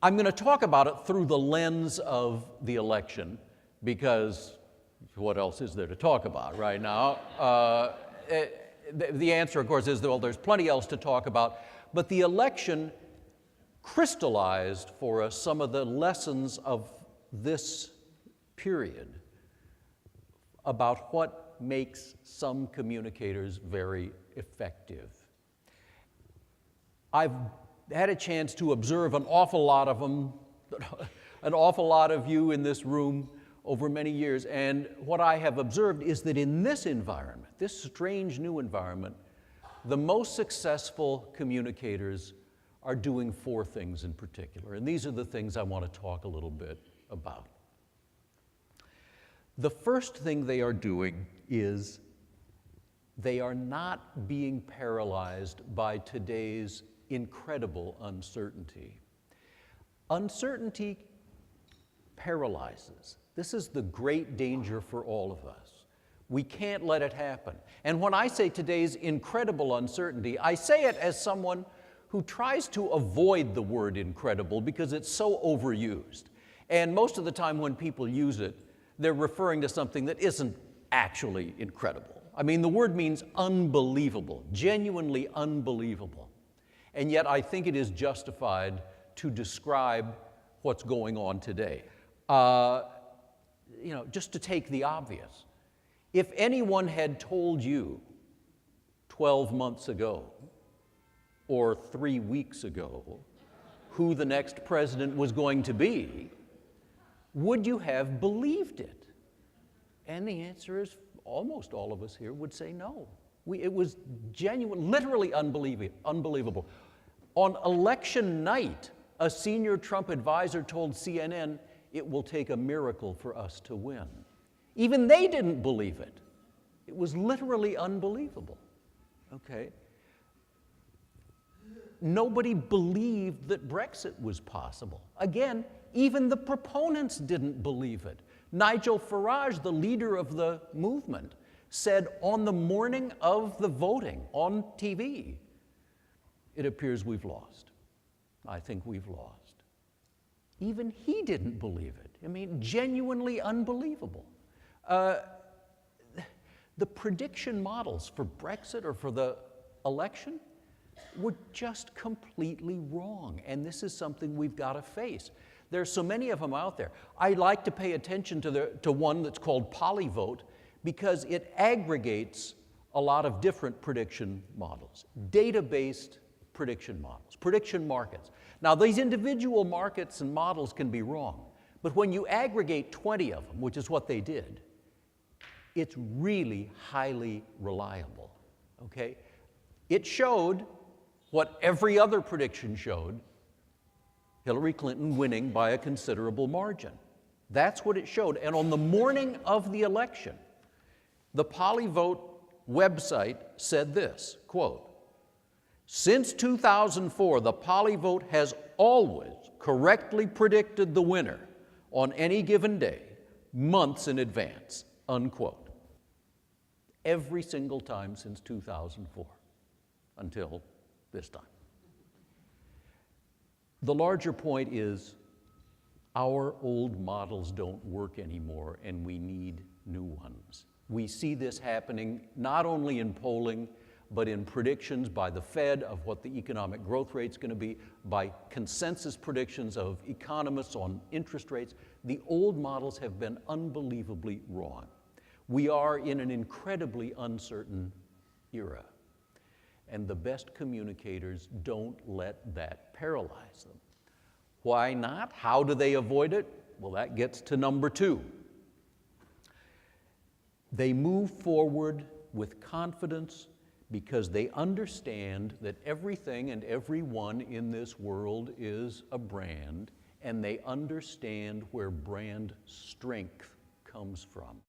I'm going to talk about it through the lens of the election, because what else is there to talk about right now? The answer, of course, is, well, there's plenty else to talk about, but the election crystallized for us some of the lessons of this period about what makes some communicators very effective. I've had a chance to observe an awful lot of them, an awful lot of you in this room over many years, and what I have observed is that in this environment, this strange new environment, the most successful communicators are doing four things in particular, and these are the things I want to talk a little bit about. The first thing they are doing is they are not being paralyzed by today's incredible uncertainty. Uncertainty paralyzes. This is the great danger for all of us. We can't let it happen. And when I say today's incredible uncertainty, I say it as someone who tries to avoid the word incredible because it's so overused. And most of the time when people use it, they're referring to something that isn't actually incredible. I mean, the word means unbelievable, genuinely unbelievable. And yet I think it is justified to describe what's going on today. Just to take the obvious, if anyone had told you 12 months ago or 3 weeks ago who the next president was going to be, would you have believed it? And the answer is almost all of us here would say no. It was genuine, literally unbelievable. On election night, a senior Trump advisor told CNN, "It will take a miracle for us to win." Even they didn't believe it. It was literally unbelievable, okay? Nobody believed that Brexit was possible. Again, even the proponents didn't believe it. Nigel Farage, the leader of the movement, said on the morning of the voting on TV, "It appears we've lost. I think we've lost." Even he didn't believe it. I mean, genuinely unbelievable. The prediction models for Brexit or for the election were just completely wrong, and this is something we've got to face. There's so many of them out there. I like to pay attention to one that's called Polyvote because it aggregates a lot of different prediction models, data-based prediction models, prediction markets. Now, these individual markets and models can be wrong, but when you aggregate 20 of them, which is what they did, it's really highly reliable, okay? It showed what every other prediction showed, Hillary Clinton winning by a considerable margin. That's what it showed. And on the morning of the election, the Polyvote website said this, quote, "Since 2004, the Polyvote has always correctly predicted the winner on any given day, months in advance," unquote. Every single time since 2004, until this time. The larger point is our old models don't work anymore and we need new ones. We see this happening not only in polling, but in predictions by the Fed of what the economic growth rate's going to be, by consensus predictions of economists on interest rates. The old models have been unbelievably wrong. We are in an incredibly uncertain era, and the best communicators don't let that paralyze them. Why not? How do they avoid it? Well, that gets to number two. They move forward with confidence because they understand that everything and everyone in this world is a brand, and they understand where brand strength comes from.